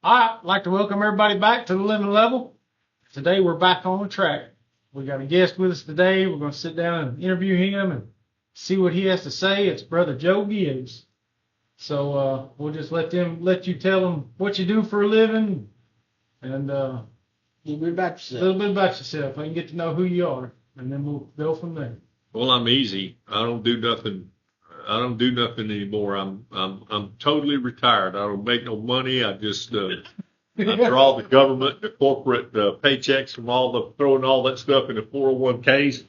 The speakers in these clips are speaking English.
I'd like to welcome everybody back to the Living Level. Today we're back on the track. We got a guest with us today. We're going to sit down and interview him and see what he has to say. It's Brother Joe Gibbs. So we'll just let you tell them what you do for a living and a little bit about yourself. I can get to know who you are, and then we'll go from there. Well, I'm easy. I don't do nothing anymore. I'm totally retired. I don't make no money. I just I draw the government, the corporate paychecks from throwing all that stuff into 401ks,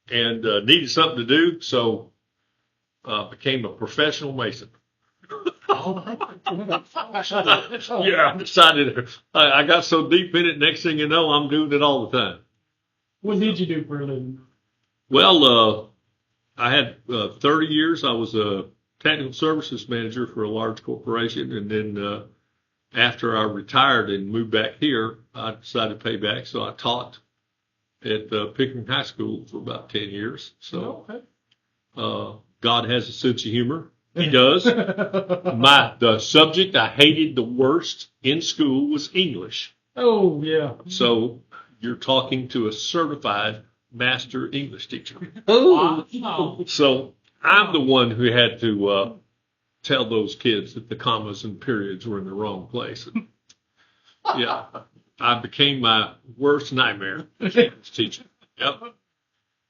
and needed something to do, so became a professional Mason. Yeah, I decided. I got so deep in it. Next thing you know, I'm doing it all the time. What did you do for a living? Well, I had 30 years. I was a technical services manager for a large corporation, and then after I retired and moved back here, I decided to pay back. So I taught at Pickering High School for about 10 years. So God has a sense of humor. He does. The subject I hated the worst in school was English. Oh, yeah. So you're talking to a certified master English teacher. Oh. So I'm the one who had to tell those kids that the commas and periods were in the wrong place. Yeah, I became my worst nightmare as teacher. Yep.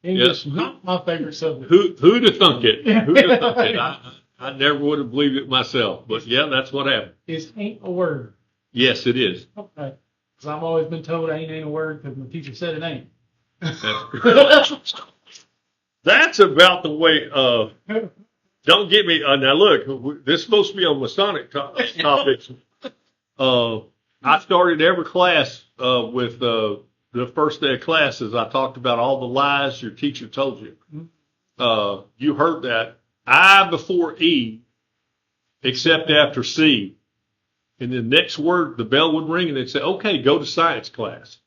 English is not my favorite subject. Who'd have thunk it? Who'd have thunk it? I never would have believed it myself. But yeah, that's what happened. It ain't a word. Yes, it is. Okay. Because I've always been told it ain't a word because my teacher said it ain't. That's about the way. Don't get me. Now look, this is supposed to be on Masonic topics. I started every class with the first day of classes. I talked about all the lies your teacher told you. You heard that. I before E, except after C. And the next word, the bell would ring, and they'd say, "Okay, go to science class."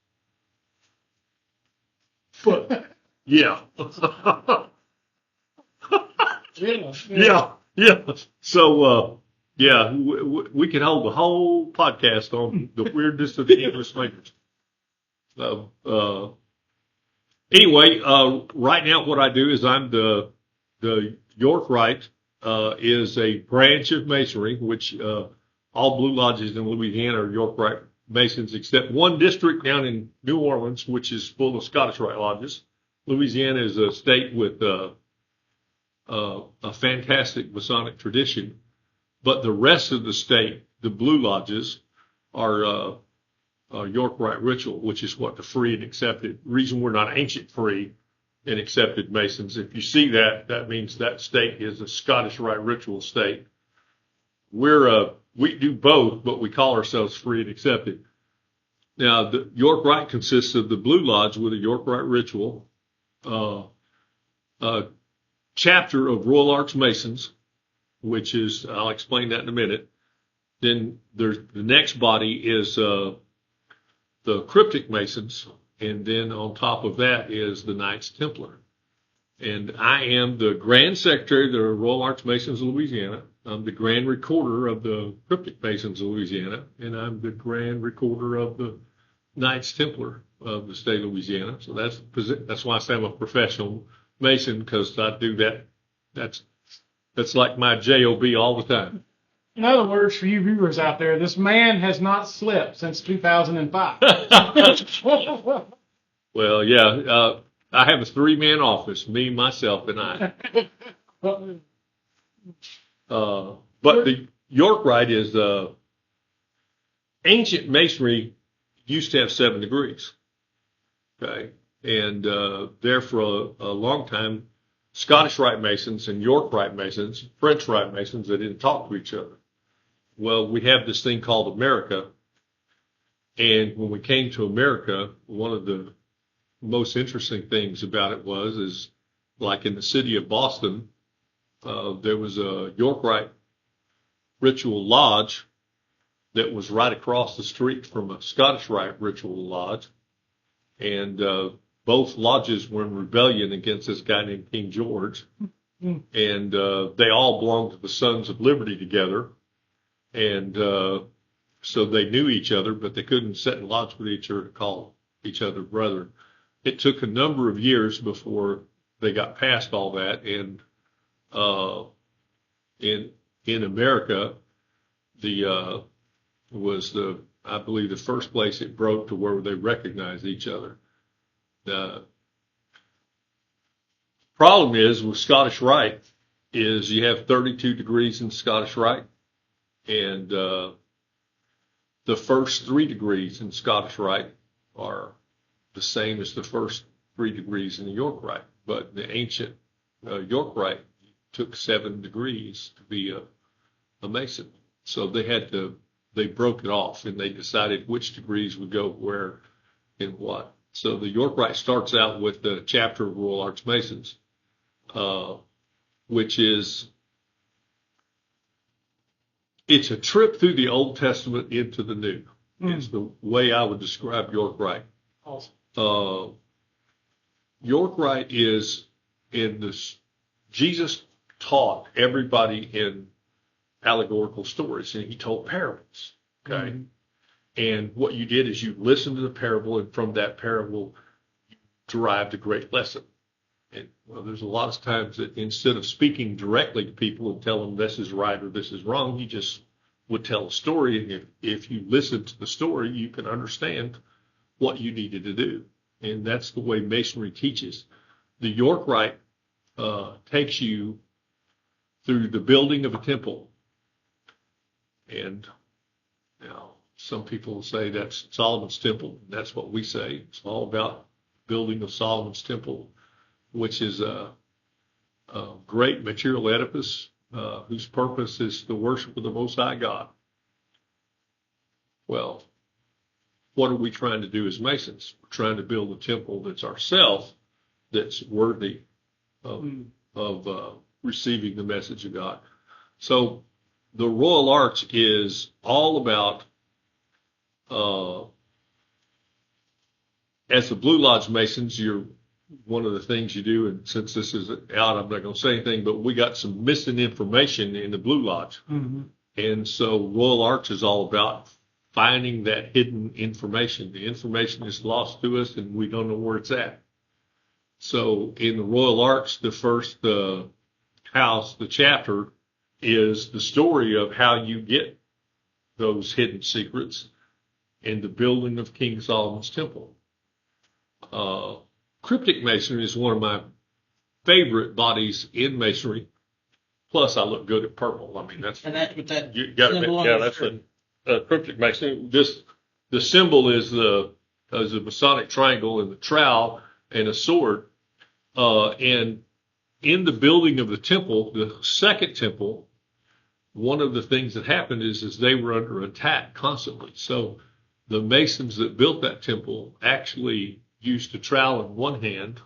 Yeah. Yeah. So, we can hold the whole podcast on the weirdness of the English language. So, anyway, right now what I do is I'm the York Rite is a branch of Masonry, which all Blue Lodges in Louisiana are York Rite Masons, except one district down in New Orleans, which is full of Scottish Rite Lodges. Louisiana is a state with a fantastic Masonic tradition, but the rest of the state, the Blue Lodges, are York Rite Ritual, which is what the free and accepted. Reason we're not ancient free and accepted Masons. If you see that, that means that state is a Scottish Rite Ritual state. We do both, but we call ourselves free and accepted. Now, the York Rite consists of the Blue Lodge with a York Rite Ritual, a chapter of Royal Arch Masons, which is, I'll explain that in a minute. Then the next body is the Cryptic Masons, and then on top of that is the Knights Templar. And I am the Grand Secretary of the Royal Arch Masons of Louisiana. I'm the Grand Recorder of the Cryptic Masons of Louisiana, and I'm the Grand Recorder of the Knights Templar of the state of Louisiana. So that's why I say I'm a professional Mason, because I do that. That's like my job all the time. In other words, for you viewers out there, this man has not slept since 2005. Well, yeah. I have a 3-man office, me, myself, and I. But the York Rite is ancient Masonry used to have 7 degrees. Okay. And there for a long time, Scottish Rite Masons and York Rite Masons, French Rite Masons, they didn't talk to each other. Well, we have this thing called America. And when we came to America, one of the most interesting things about it is like in the city of Boston, there was a York Rite Ritual Lodge that was right across the street from a Scottish Rite Ritual Lodge. And both lodges were in rebellion against this guy named King George. And they all belonged to the Sons of Liberty together. And so they knew each other, but they couldn't sit in lodge with each other to call each other brother. It took a number of years before they got past all that, and in America, I believe the first place it broke to where they recognized each other. The problem is with Scottish Rite is you have 32 degrees in Scottish Rite, and the first 3 degrees in Scottish Rite are the same as the first 3 degrees in the York Rite. But the ancient York Rite took 7 degrees to be a Mason. So they broke it off, and they decided which degrees would go where and what. So the York Rite starts out with the chapter of Royal Arch Masons, which is, it's a trip through the Old Testament into the New. It's the way I would describe York Rite. Awesome. York Rite is in this, Jesus taught everybody in allegorical stories, and he told parables. Okay. Mm-hmm. And what you did is you listened to the parable, and from that parable, you derived a great lesson. And there's a lot of times that instead of speaking directly to people and tell them this is right or this is wrong, he just would tell a story. And if you listen to the story, you can understand what you needed to do. And that's the way Masonry teaches. The York Rite takes you through the building of a temple. And now some people say that's Solomon's temple. That's what we say. It's all about building of Solomon's temple, which is a great material edifice whose purpose is the worship of the Most High God. Well, what are we trying to do as Masons? We're trying to build a temple that's ourselves, that's worthy of receiving the message of God. So the Royal Arch is all about, as the Blue Lodge Masons, one of the things you do, and since this is out, I'm not going to say anything, but we got some missing information in the Blue Lodge. Mm-hmm. And so Royal Arch is all about finding that hidden information. The information is lost to us, and we don't know where it's at. So in the Royal Arch, the first house, the chapter, is the story of how you get those hidden secrets in the building of King Solomon's temple. Cryptic Masonry is one of my favorite bodies in Masonry. Plus, I look good at purple. I mean, that's with that you got to. Yeah, that's a Cryptic Masonry. The symbol is a Masonic triangle and the trowel and a sword. And in the building of the temple, the second temple, one of the things that happened is they were under attack constantly. So the Masons that built that temple actually used a trowel in one hand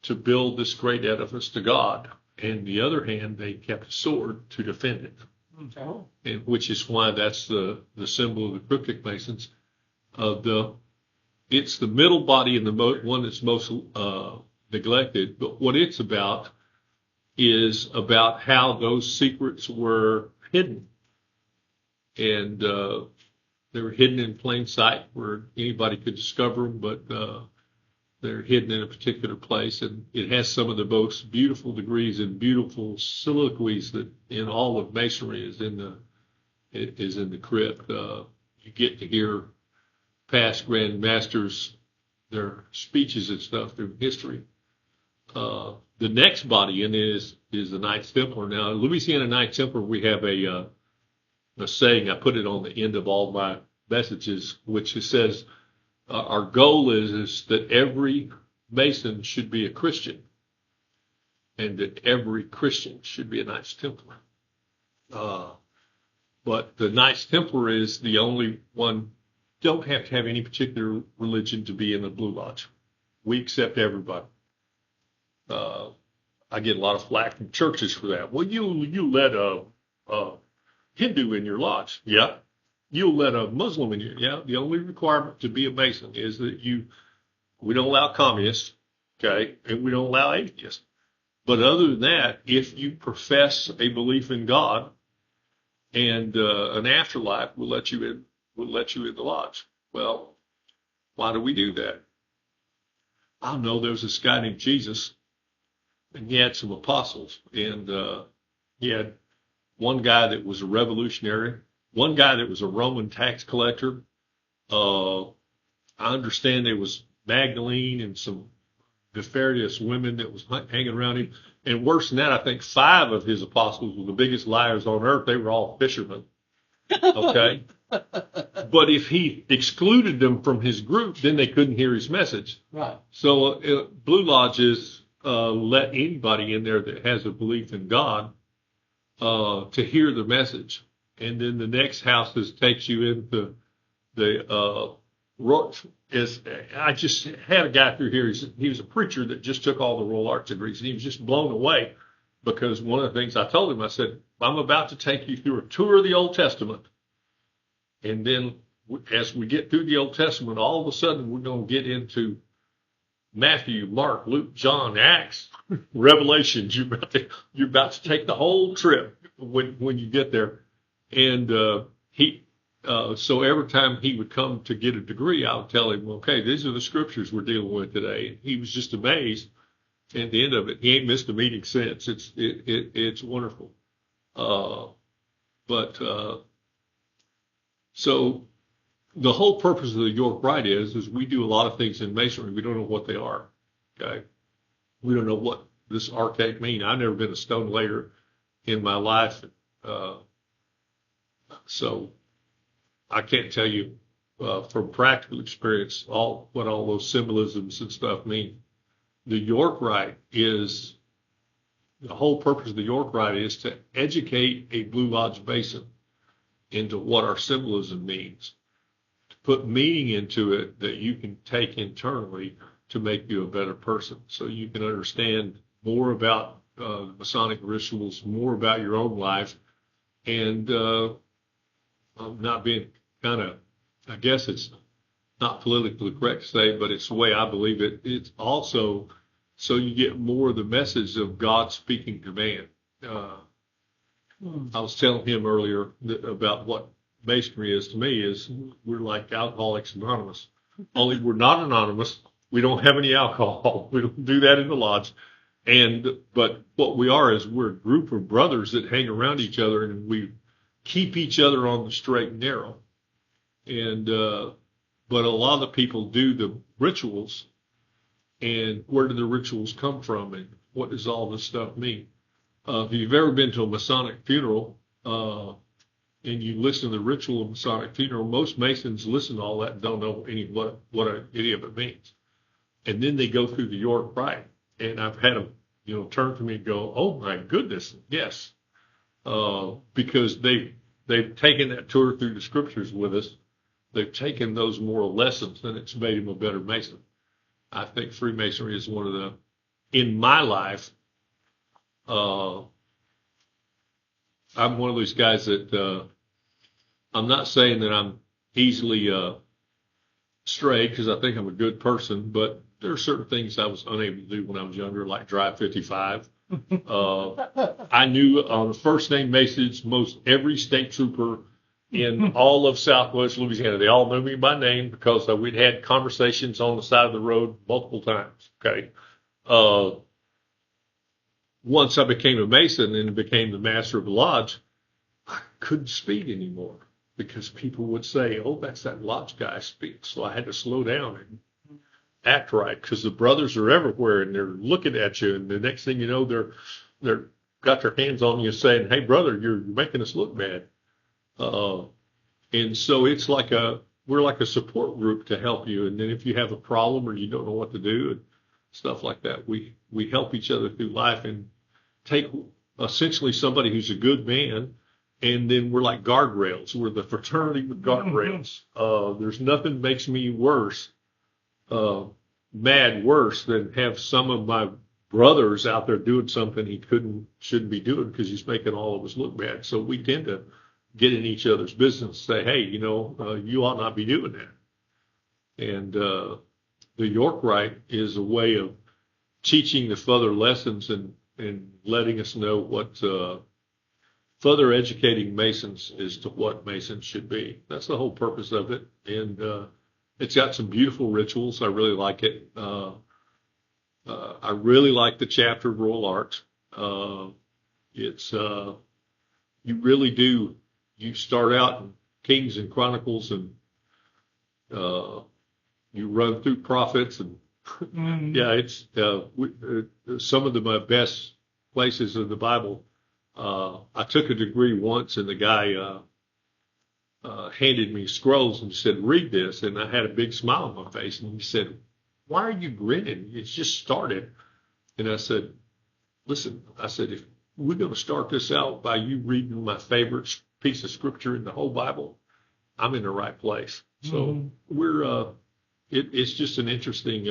to build this great edifice to God, and the other hand they kept a sword to defend it. Oh. And which is why that's the symbol of the Cryptic Masons. It's the middle body and the one that's most neglected, but what it's about is about how those secrets were hidden, and they were hidden in plain sight where anybody could discover them, but they're hidden in a particular place, and it has some of the most beautiful degrees and beautiful soliloquies that in all of Masonry is in the crypt. You get to hear past Grand Masters, their speeches and stuff through history. The next body in is the Knights Templar. Now, Louisiana Knights Templar, we have a saying. I put it on the end of all my messages, which says, our goal is that every Mason should be a Christian, and that every Christian should be a Knights Templar. But the Knights Templar is the only one. Don't have to have any particular religion to be in the Blue Lodge. We accept everybody. I get a lot of flack from churches for that. Well, you let a Hindu in your lodge. Yeah. You'll let a Muslim in your. Yeah. The only requirement to be a Mason is that we don't allow communists, okay, and we don't allow atheists. But other than that, if you profess a belief in God, and an afterlife will let you in the lodge. Well, why do we do that? I don't know. There was this guy named Jesus, and he had some apostles, and he had one guy that was a revolutionary, one guy that was a Roman tax collector. I understand there was Magdalene and some nefarious women that was hanging around him. And worse than that, I think 5 of his apostles were the biggest liars on earth. They were all fishermen. Okay. But if he excluded them from his group, then they couldn't hear his message. Right. So Blue Lodges let anybody in there that has a belief in God to hear the message. And then the next house takes you into the I just had a guy through here. He was a preacher that just took all the Royal Arts degrees, and he was just blown away because one of the things I told him, I said, I'm about to take you through a tour of the Old Testament. And then as we get through the Old Testament, all of a sudden we're going to get into Matthew, Mark, Luke, John, Acts, Revelations. You're about to take the whole trip when you get there. And so every time he would come to get a degree, I would tell him, okay, these are the scriptures we're dealing with today. He was just amazed. At the end of it, he ain't missed a meeting since. It's wonderful. So the whole purpose of the York Rite is we do a lot of things in Masonry. We don't know what they are. Okay. We don't know what this archaic mean. I've never been a stone layer in my life. So I can't tell you from practical experience what all those symbolisms and stuff mean. The York Rite the whole purpose of the York Rite is to educate a Blue Lodge Mason into what our symbolism means, to put meaning into it that you can take internally to make you a better person, so you can understand more about Masonic rituals, more about your own life, and I'm not being I guess it's not politically correct to say, but it's the way I believe it. It's also so you get more of the message of God speaking to man. I was telling him earlier about what Masonry is to me is we're like Alcoholics Anonymous, only we're not anonymous. We don't have any alcohol. We don't do that in the lodge. But what we are is we're a group of brothers that hang around each other, and we keep each other on the straight and narrow. But a lot of the people do the rituals, and where do the rituals come from, and what does all this stuff mean? If you've ever been to a Masonic funeral, and you listen to the ritual of a Masonic funeral, most Masons listen to all that and don't know any of it means. And then they go through the York Rite, and I've had them, turn to me and go, "Oh my goodness, yes," because they've taken that tour through the scriptures with us. They've taken those moral lessons, and it's made them a better Mason. I think Freemasonry is in my life, I'm one of those guys that I'm not saying that I'm easily strayed, because I think I'm a good person, but there are certain things I was unable to do when I was younger, like drive 55. I knew on the first name basis most every state trooper in all of Southwest Louisiana. They all knew me by name because we'd had conversations on the side of the road multiple times. Okay. Once I became a Mason and became the master of the lodge, I couldn't speak anymore because people would say, "Oh, that's that lodge guy speaks." So I had to slow down and act right, because the brothers are everywhere and they're looking at you, and the next thing you know, they're got their hands on you saying, "Hey, brother, you're making us look bad." And so it's we're like a support group to help you. And then if you have a problem or you don't know what to do and stuff like that, we help each other through life and take essentially somebody who's a good man, and then we're like guardrails. We're the fraternity with guardrails. There's nothing makes me worse than have some of my brothers out there doing something he shouldn't be doing because he's making all of us look bad. So we tend to get in each other's business, say, "Hey, you ought not be doing that." And the York Rite is a way of teaching the further lessons and letting us know further educating Masons as to what Masons should be. That's the whole purpose of it. And it's got some beautiful rituals. I really like it. I really like the chapter of Royal Arts. It's you really do. You start out in Kings and Chronicles, and you run through prophets, and yeah, it's some of the best places in the Bible. I took a degree once, and the guy handed me scrolls and said, "Read this," and I had a big smile on my face, and he said, "Why are you grinning? It's just started." And I said, "Listen," I said, "if we're going to start this out by you reading my favorite piece of scripture in the whole Bible, I'm in the right place." So we're it's just an interesting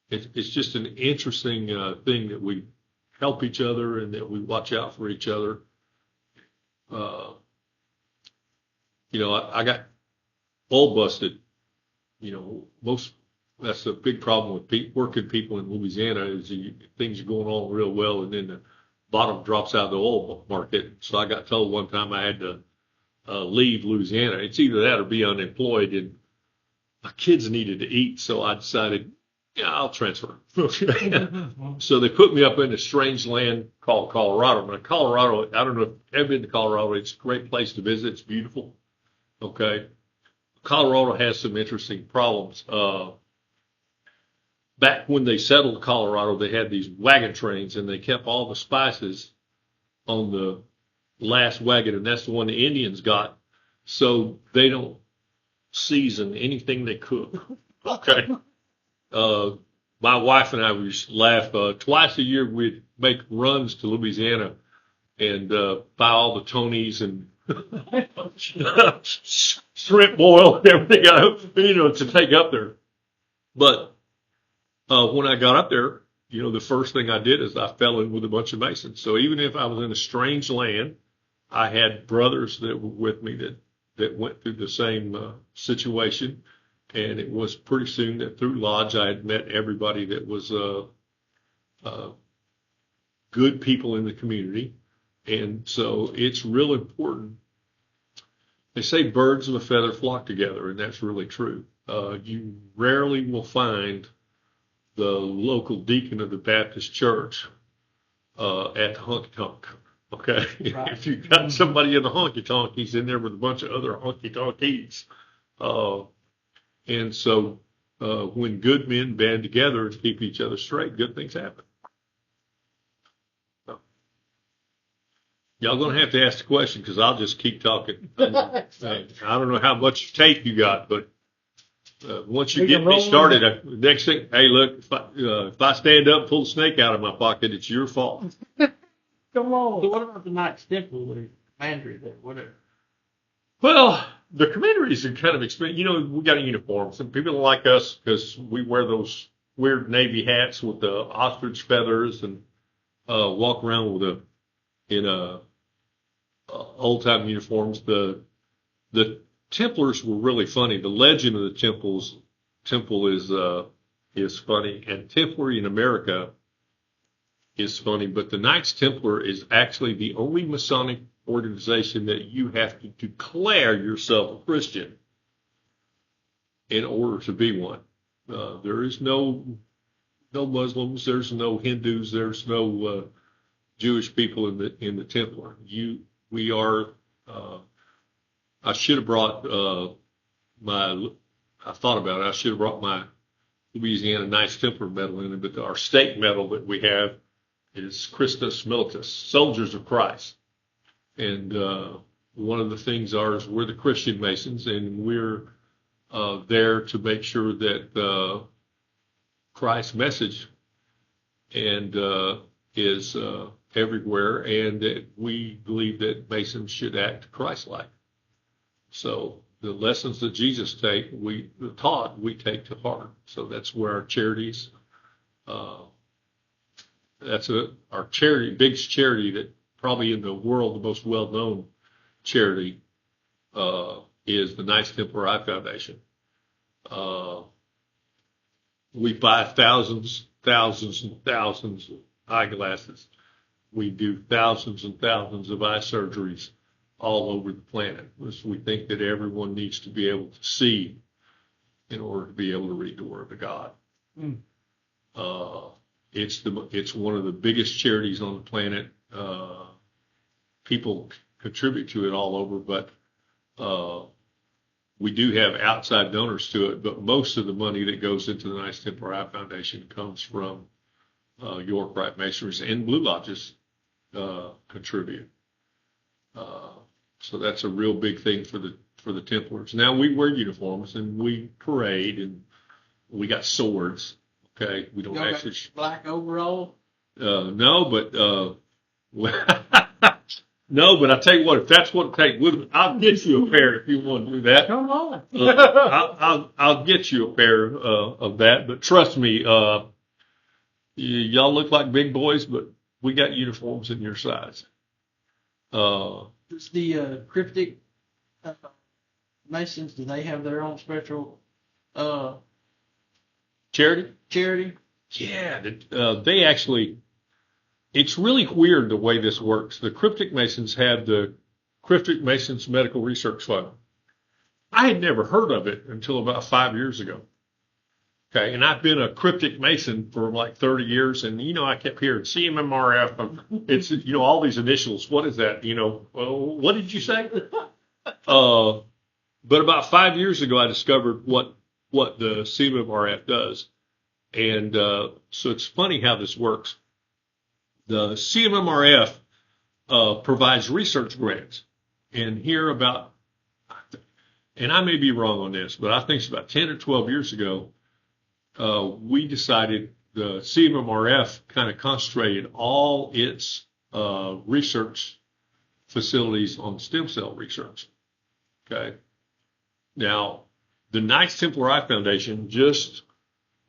it's just an interesting thing that we help each other and that we watch out for each other. I got all busted. That's a big problem with working people in Louisiana is things are going on real well, and then the bottom drops out of the oil market. So I got told one time I had to leave Louisiana. It's either that or be unemployed, and my kids needed to eat, so I decided, yeah, I'll transfer. So they put me up in a strange land called Colorado. Now, Colorado, I don't know if you've ever been to Colorado. It's a great place to visit. It's beautiful. Okay. Colorado has some interesting problems. Back when they settled Colorado, they had these wagon trains, and they kept all the spices on the last wagon, and that's the one the Indians got. So they don't season anything they cook. Okay. My wife and I would just laugh. Twice a year, we'd make runs to Louisiana and buy all the Tonys and shrimp boil and everything, to take up there. But when I got up there, the first thing I did is I fell in with a bunch of Masons. So even if I was in a strange land, I had brothers that were with me that went through the same situation. And it was pretty soon that through Lodge, I had met everybody that was good people in the community. And so it's real important. They say birds of a feather flock together, and that's really true. You rarely will find the local deacon of the Baptist church at the honky tonk. Okay, right. If you've got somebody in the honky tonk, he's in there with a bunch of other honky tonkies. And so when good men band together and keep each other straight, good things happen. So, y'all going to have to ask the question because I'll just keep talking. I don't know how much tape you got, but once you get me started, next thing, hey, look, if I stand up and pull the snake out of my pocket, it's your fault. Come on. So what about the Knights Templar with the commandery there? Whatever. Well, the commanderies are kind of expensive. We got a uniform. Some people don't like us because we wear those weird Navy hats with the ostrich feathers and walk around in old time uniforms. The Templars were really funny. The legend of the temple is funny, and Templar in America is funny. But the Knights Templar is actually the only Masonic organization that you have to declare yourself a Christian in order to be one. There is no Muslims, there's no Hindus, there's no Jewish people in the Templar. We are. I should have brought I thought about it. I should have brought my Louisiana Knights Templar medal in it, but our state medal that we have is Christus Militus, Soldiers of Christ. And one of the things is we're the Christian Masons, and we're there to make sure that Christ's message is everywhere, and that we believe that Masons should act Christ-like. So the lessons that Jesus taught, we take to heart. So that's where our charities. That's our charity, biggest charity that probably in the world, the most well-known charity is the Knights Templar Eye Foundation. We buy thousands and thousands of eyeglasses. we do thousands and thousands of eye surgeries all over the planet. Because we think that everyone needs to be able to see in order to be able to read the Word of God. Mm. It's one of the biggest charities on the planet. People contribute to it all over, but we do have outside donors to it. But most of the money that goes into the Knights Templar Eye Foundation comes from York Rite Masonries, and Blue Lodges contribute. So that's a real big thing for the Templars. Now we wear uniforms and we parade and we got swords. Okay, we don't Y'all actually. got black overall. No, but no, but I tell you what, if that's what it takes, I'll get you a pair if you want to do that. Come on. I'll get you a pair of that. But trust me, y'all look like big boys, but we got uniforms in your size. Does the cryptic Masons, do they have their own special Charity? charity? Yeah, they actually. It's really weird the way this works. The Cryptic Masons have the Cryptic Masons Medical Research Fund. I had never heard of it until about 5 years ago. Okay, and I've been a Cryptic Mason for like 30 years, and I kept hearing CMMRF. It's all these initials. What is that? What did you say? But about 5 years ago, I discovered what the CMMRF does, and so it's funny how this works. The CMMRF provides research grants, and and I may be wrong on this, but I think it's about 10 or 12 years ago, we decided the CMMRF kind of concentrated all its research facilities on stem cell research. Okay. Now, the Knights Templar Eye Foundation just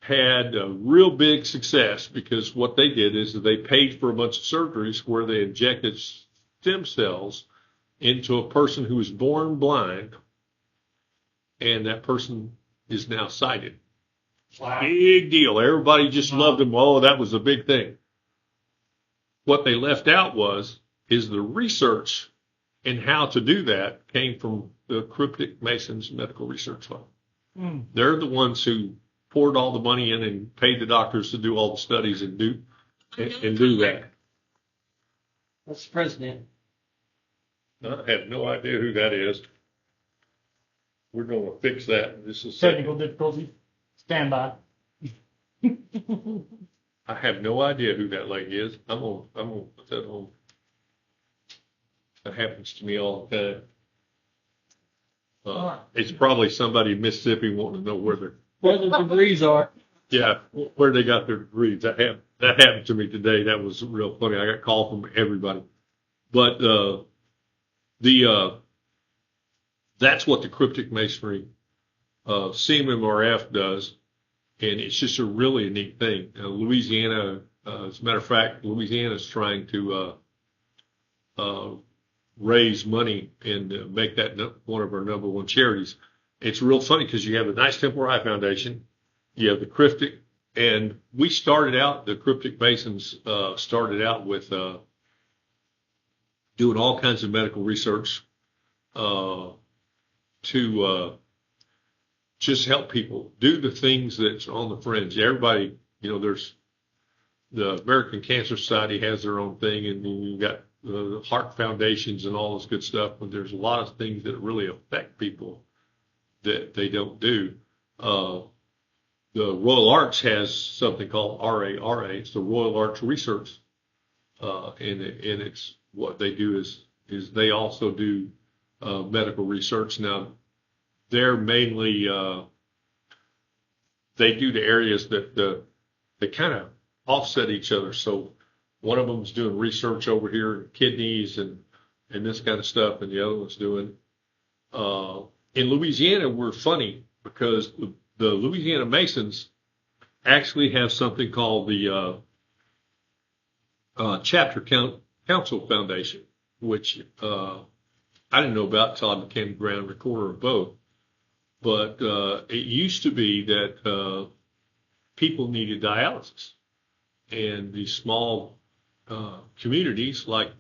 had a real big success because what they did is they paid for a bunch of surgeries where they injected stem cells into a person who was born blind, and that person is now sighted. Wow. Big deal. Everybody just loved them. Oh, that was a big thing. What they left out is the research and how to do that came from the Cryptic Masons Medical Research Fund. Mm. They're the ones who poured all the money in and paid the doctors to do all the studies and do that. That's the president. I have no idea who that is. We're going to fix that. This is technical difficulty. Stand by. I have no idea who that lady is. I'm gonna put that on. That happens to me all the time. It's probably somebody in Mississippi wanting to know where the degrees are. Yeah, where they got their degrees. That happened to me today. That was real funny. I got a call from everybody. But that's what the Cryptic Masonry CMMRF does, and it's just a really neat thing. Louisiana, as a matter of fact, Louisiana is trying to raise money and make that one of our number one charities. It's real funny because you have the Knights Templar Eye Foundation, you have the Cryptic, and we started out, the Cryptic Masons started out with doing all kinds of medical research to just help people do the things that's on the fringe. Everybody, there's the American Cancer Society has their own thing, and then you've got the heart foundations and all this good stuff, but there's a lot of things that really affect people that they don't do. The Royal Arch has something called RARA. It's the Royal Arch Research, and it's what they do is they also do medical research. Now, they're mainly they do the areas that they kind of offset each other. So one of them's doing research over here in kidneys and this kind of stuff, and the other one's doing. In Louisiana, we're funny because the Louisiana Masons actually have something called the Chapter Council Foundation, which I didn't know about until I became Grand Recorder of both. But it used to be that people needed dialysis, and these small communities, like,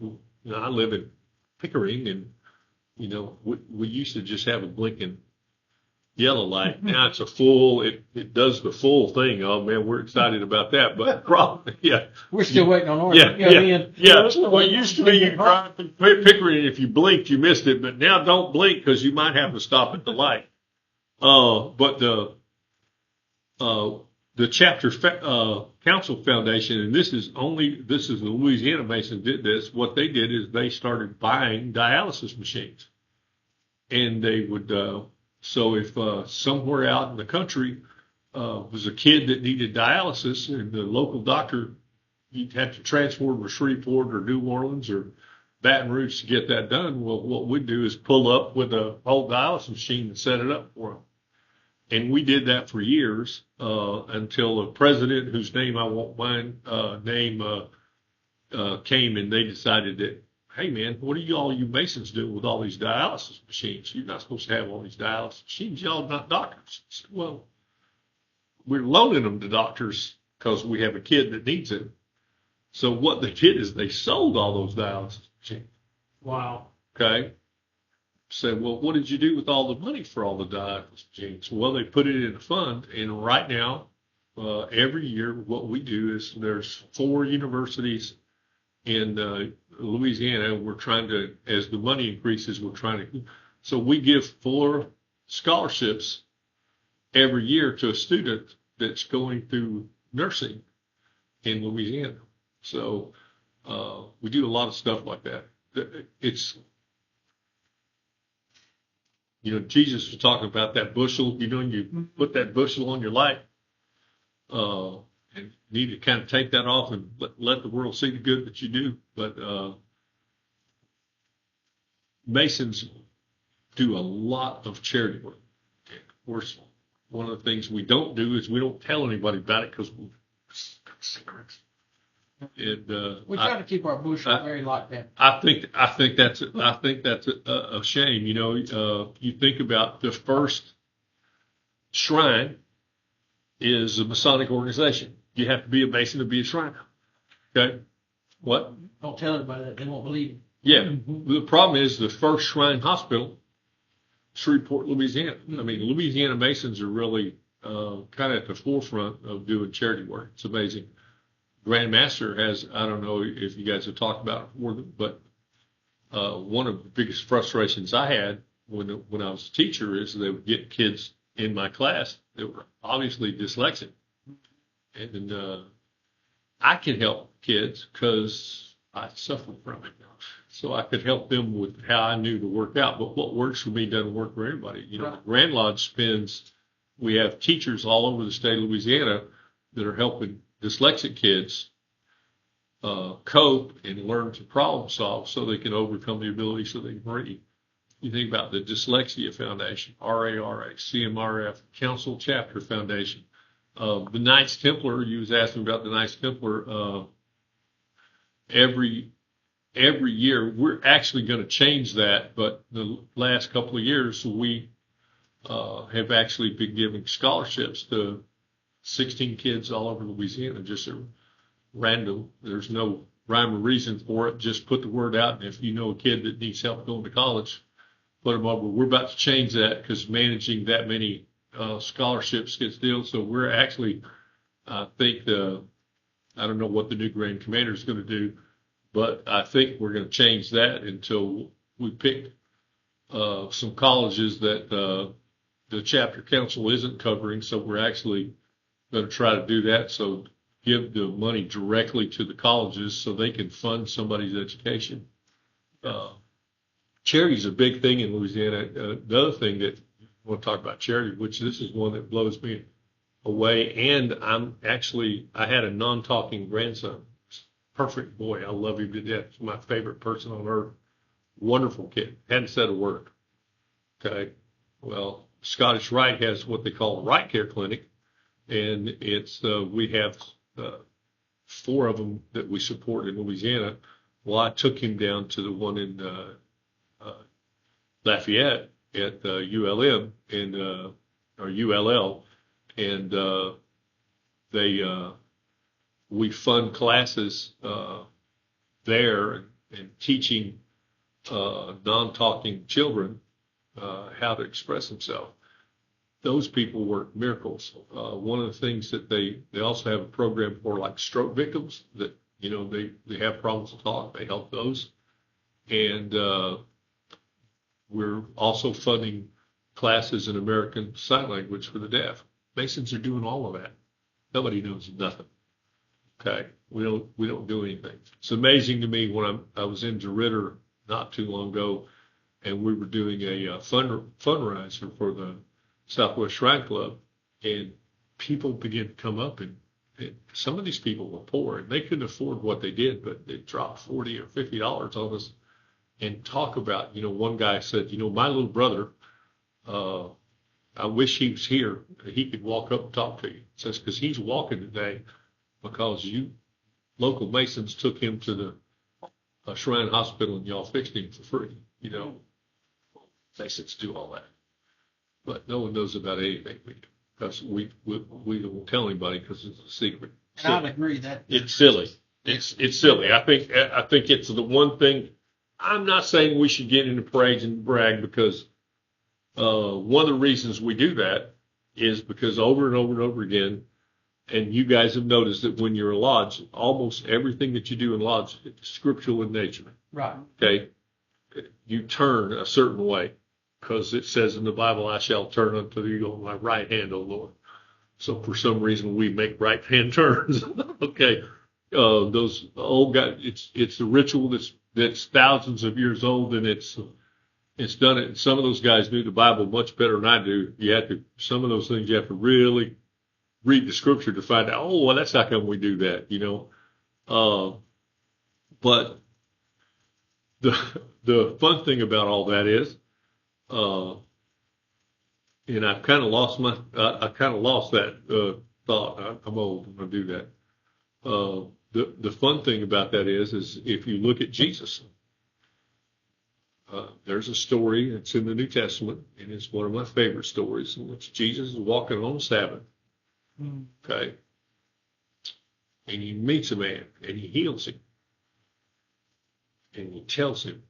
I live in Pickering, and, we used to just have a blinking yellow light. Now it's a full, it does the full thing. Oh man, we're excited about that. But problem, yeah. We're still waiting on ours. Yeah. Well, it used to be you drive through Pickering, and if you blinked, you missed it. But now don't blink, because you might have to stop at the light. But the chapter council foundation, and this is the Louisiana Masons did this. What they did is they started buying dialysis machines, and they would. So if somewhere out in the country was a kid that needed dialysis, and the local doctor, you'd have to transport to Shreveport or New Orleans or Baton Rouge to get that done. Well, what we'd do is pull up with a whole dialysis machine and set it up for them. And we did that for years until a president, whose name I won't mind, came, and they decided that, hey man, what are you Masons doing with all these dialysis machines? You're not supposed to have all these dialysis machines. Y'all are not doctors. I said, well, we're loaning them to doctors because we have a kid that needs it. So what they did is they sold all those dialysis machines. Wow. Okay. Said, well, what did you do with all the money for all the dialysis machines? Well, they put it in a fund, and right now, every year, what we do is there's 4 universities in Louisiana. We're trying to, as the money increases, so we give 4 scholarships every year to a student that's going through nursing in Louisiana. So we do a lot of stuff like that. It's, Jesus was talking about that bushel, you put that bushel on your light, and you need to kind of take that off and let the world see the good that you do. But Masons do a lot of charity work. And of course, one of the things we don't do is we don't tell anybody about it, because we're secrets. And we try to keep our bushel very locked down. I think that's a shame. You think about the first shrine is a Masonic organization. You have to be a Mason to be a Shriner. Okay? What? Don't tell anybody that. They won't believe you. Yeah. The problem is the first Shrine Hospital, Shreveport, Louisiana. I mean, Louisiana Masons are really kind of at the forefront of doing charity work. It's amazing. Grand Master has, I don't know if you guys have talked about it before, but one of the biggest frustrations I had when I was a teacher is they would get kids in my class that were obviously dyslexic. And I could help kids because I suffered from it. So I could help them with how I knew to work out. But what works for me doesn't work for everybody. The Grand Lodge we have teachers all over the state of Louisiana that are helping dyslexic kids cope and learn to problem solve so they can overcome the ability so they can read. You think about the Dyslexia Foundation, RARA, CMRF, Council Chapter Foundation. The Knights Templar, you was asking about the Knights Templar, every year, we're actually going to change that, but the last couple of years, we have actually been giving scholarships to 16 kids all over Louisiana, just a random. There's no rhyme or reason for it. Just put the word out, and if you know a kid that needs help going to college, put them over. We're about to change that because managing that many scholarships gets dealt. So we're actually, I think, I don't know what the new Grand Commander is going to do, but I think we're going to change that until we pick some colleges that the chapter council isn't covering. So we're actually going to try to do that. So give the money directly to the colleges so they can fund somebody's education. Charity is a big thing in Louisiana. The other thing that I want to talk about charity, which this is one that blows me away. And I had a non-talking grandson. Perfect boy. I love him to death. He's my favorite person on earth. Wonderful kid. Hadn't said a word. Okay. Well, Scottish Rite has what they call a Right Care Clinic. And it's, we have 4 of them that we support in Louisiana. Well, I took him down to the one in Lafayette at ULM or ULL, and we fund classes there and teaching non-talking children how to express themselves. Those people work miracles. One of the things that they also have a program for like stroke victims that, they have problems to talk. They help those. And we're also funding classes in American Sign Language for the deaf. Masons are doing all of that. Nobody knows nothing. Okay, we don't do anything. It's amazing to me when I was in DeRidder not too long ago, and we were doing a fundraiser for the Southwest Shrine Club, and people began to come up, and some of these people were poor, and they couldn't afford what they did, but they dropped $40 or $50 on us, and talk about, one guy said, my little brother, I wish he was here. He could walk up and talk to you. It says, because he's walking today because you local Masons took him to the Shrine Hospital and y'all fixed him for free. Masons do all that. But no one knows about anything we do because we don't tell anybody because it's a secret. And I'd agree that It's silly. It's silly. I think it's the one thing. I'm not saying we should get into parades and brag because one of the reasons we do that is because over and over and over again, and you guys have noticed that when you're a lodge, almost everything that you do in lodge is scriptural in nature. right. Okay? You turn a certain way because it says in the Bible, I shall turn unto thee on my right hand, O Lord. So for some reason we make right hand turns. Okay. Those old guys, it's a ritual that's thousands of years old, and it's done it. And some of those guys knew the Bible much better than I do. Some of those things you have to really read the scripture to find out, oh, well, that's how come we do that, but the fun thing about all that is, and I've kind of lost that thought. I'm old when I do that. The fun thing about that is if you look at Jesus, there's a story that's in the New Testament, and it's one of my favorite stories, in which Jesus is walking on the Sabbath. Okay. And he meets a man and he heals him. And he tells him,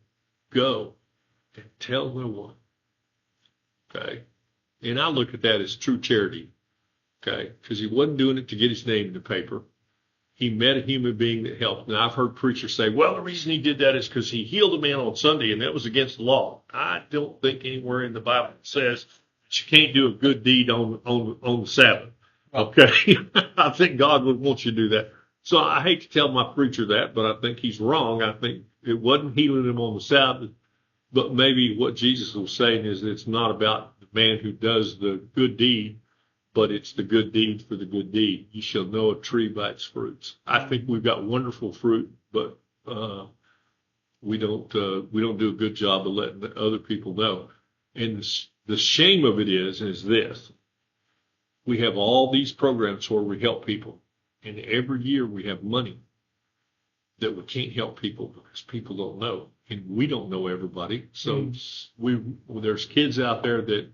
go and tell no one. Okay. And I look at that as true charity. Okay. Because he wasn't doing it to get his name in the paper. He met a human being that helped. Now, I've heard preachers say, well, the reason he did that is because he healed a man on Sunday and that was against the law. I don't think anywhere in the Bible it says that you can't do a good deed on the Sabbath. Okay. I think God would want you to do that. So I hate to tell my preacher that, but I think he's wrong. I think it wasn't healing him on the Sabbath, but maybe what Jesus was saying is it's not about the man who does the good deed, but it's the good deed for the good deed. You shall know a tree by its fruits. I think we've got wonderful fruit, but we don't do a good job of letting other people know. And the shame of it is this. We have all these programs where we help people, and every year we have money that we can't help people because people don't know, and we don't know everybody. So there's kids out there that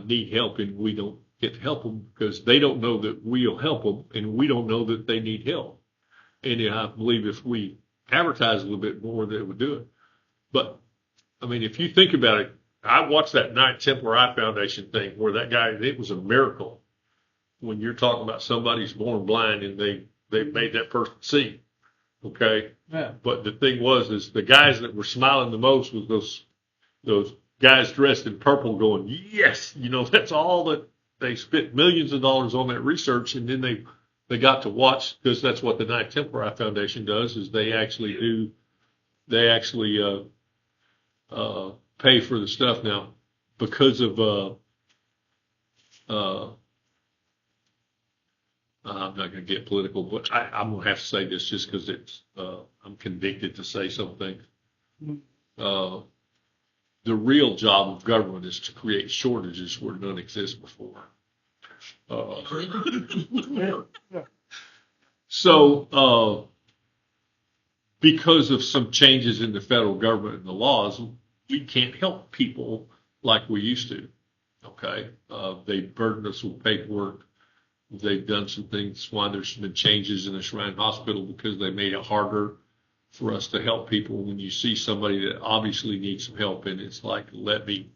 need help, and we don't get to help them because they don't know that we'll help them, and we don't know that they need help. And I believe if we advertise a little bit more, that would do it. But I mean, if you think about it, I watched that Knight Templar Eye Foundation thing where that guy, it was a miracle when you're talking about somebody's born blind and they made that person see. Okay. Yeah. But the thing is the guys that were smiling the most was those guys dressed in purple going, yes, that's all that they spent millions of dollars on that research. And then they got to watch, because that's what the Knight Templar Eye Foundation does, is they actually pay for the stuff now because of I'm not going to get political, but I'm going to have to say this just because I'm convicted to say something. The real job of government is to create shortages where none exist before. So because of some changes in the federal government and the laws, we can't help people like we used to. Okay. They burden us with paperwork. They've done some things why there's been changes in the Shrine Hospital because they made it harder for us to help people when you see somebody that obviously needs some help, and it's like, let me,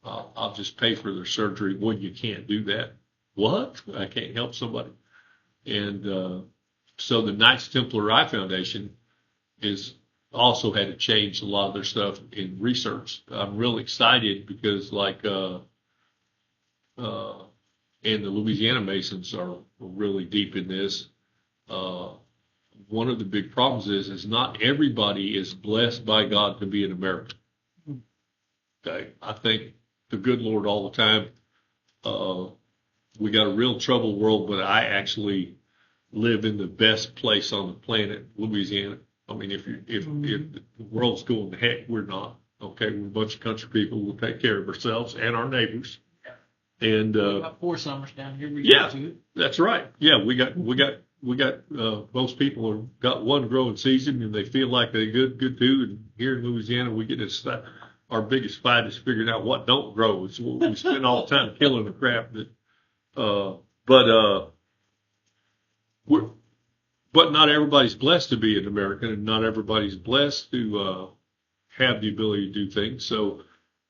I'll just pay for their surgery. Well, you can't do that. What? I can't help somebody. And so the Knights Templar Eye Foundation is also had to change a lot of their stuff in research. I'm real excited because and the Louisiana Masons are really deep in this. One of the big problems is not everybody is blessed by God to be an American. Okay, I think the good Lord all the time. We got a real troubled world, but I actually live in the best place on the planet, Louisiana. I mean, if the world's going to heck, we're not. Okay, we're a bunch of country people. We'll take care of ourselves and our neighbors. And about 4 summers down here. That's right. Yeah, we got most people have got one growing season, and they feel like they good too. And here in Louisiana, we get this. Our biggest fight is figuring out what don't grow. It's what we spend all the time killing the crap. But not everybody's blessed to be an American, and not everybody's blessed to have the ability to do things. So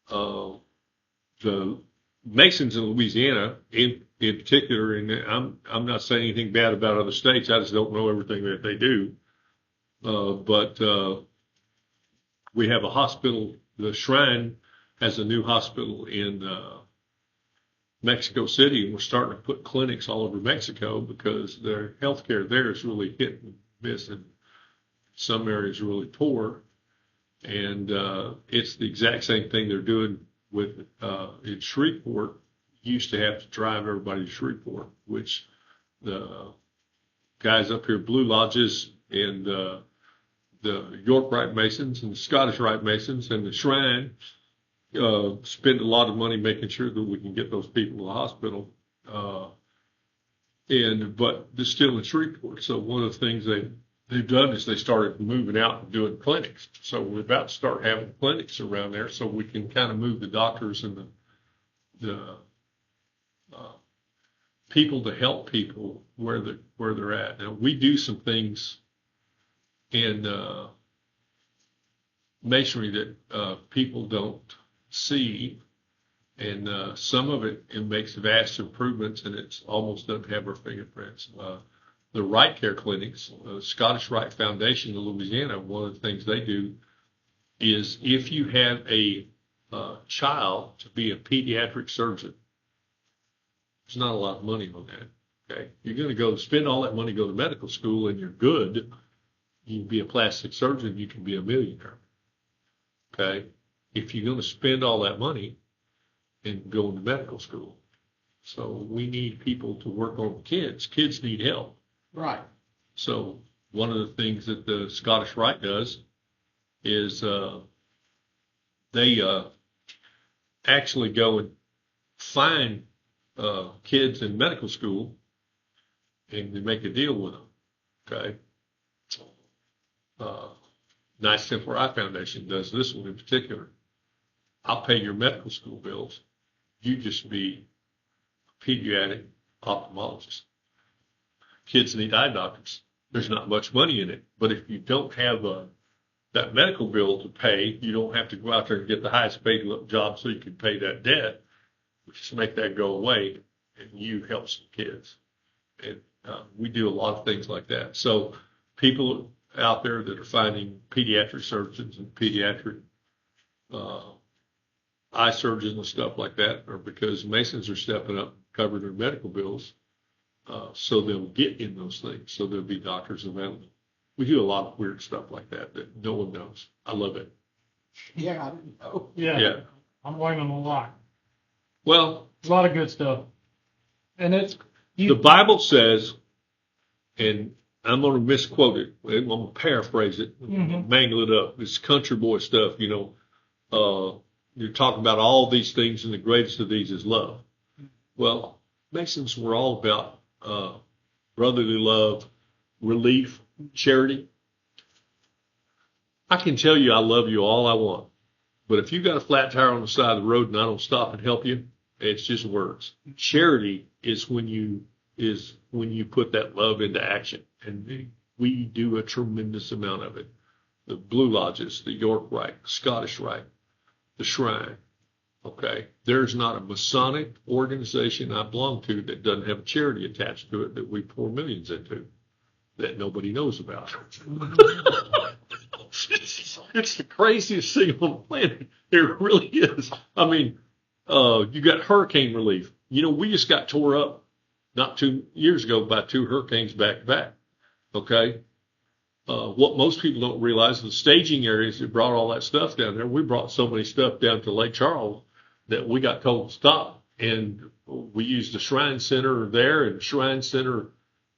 the Masons in Louisiana, in particular, and I'm not saying anything bad about other states. I just don't know everything that they do. But we have a hospital. The Shrine has a new hospital in Mexico City, and we're starting to put clinics all over Mexico because their healthcare there is really hit and miss, and some areas really poor. And it's the exact same thing they're doing with in Shreveport. Used to have to drive everybody to Shreveport, which the guys up here, Blue Lodges, and the York Rite Masons and the Scottish Rite Masons and the Shrine spend a lot of money making sure that we can get those people to the hospital. But they're still in Shreveport. So one of the things they've done is they started moving out and doing clinics. So we're about to start having clinics around there, so we can kind of move the doctors and the people to help people where they're at. Now we do some things in masonry that people don't see, and some of it makes vast improvements, and it's almost doesn't have our fingerprints. The Right Care clinics, Scottish Rite Foundation in Louisiana, one of the things they do is if you have a child to be a pediatric surgeon, there's not a lot of money on that. Okay, you're going to go spend all that money, go to medical school, and you're good. You can be a plastic surgeon, you can be a millionaire. Okay, if you're going to spend all that money and go into medical school, so we need people to work on the kids. Kids need help. Right. So one of the things that the Scottish Rite does is they actually go and find kids in medical school, and they make a deal with them. Okay. Knights Templar Eye Foundation does this one in particular. I'll pay your medical school bills. You just be a pediatric ophthalmologist. Kids need eye doctors. There's not much money in it, but if you don't have that medical bill to pay, you don't have to go out there and get the highest paid job so you can pay that debt. Just make that go away, and you help some kids. And we do a lot of things like that. So people out there that are finding pediatric surgeons and pediatric eye surgeons and stuff like that are because Masons are stepping up, covering their medical bills, so they'll get in those things. So there'll be doctors available. We do a lot of weird stuff like that no one knows. I love it. Yeah, I didn't know. Yeah. I'm learning a lot. Well, a lot of good stuff. And the Bible says, and I'm going to misquote it. I'm going to paraphrase it, mangle it up. It's country boy stuff, You're talking about all these things, and the greatest of these is love. Well, Masons were all about brotherly love, relief, charity. I can tell you I love you all I want, but if you got a flat tire on the side of the road and I don't stop and help you, it's just words. Charity is when you put that love into action. And we do a tremendous amount of it. The Blue Lodges, the York Rite, Scottish Rite, the Shrine. Okay, there's not a Masonic organization I belong to that doesn't have a charity attached to it that we pour millions into that nobody knows about. It's the craziest thing on the planet. It really is. I mean, you got hurricane relief. You know, we just got tore up not 2 years ago by 2 hurricanes back to back. Okay. What most people don't realize is the staging areas that brought all that stuff down there. We brought so many stuff down to Lake Charles that we got told to stop. And we used the Shrine Center there and Shrine Center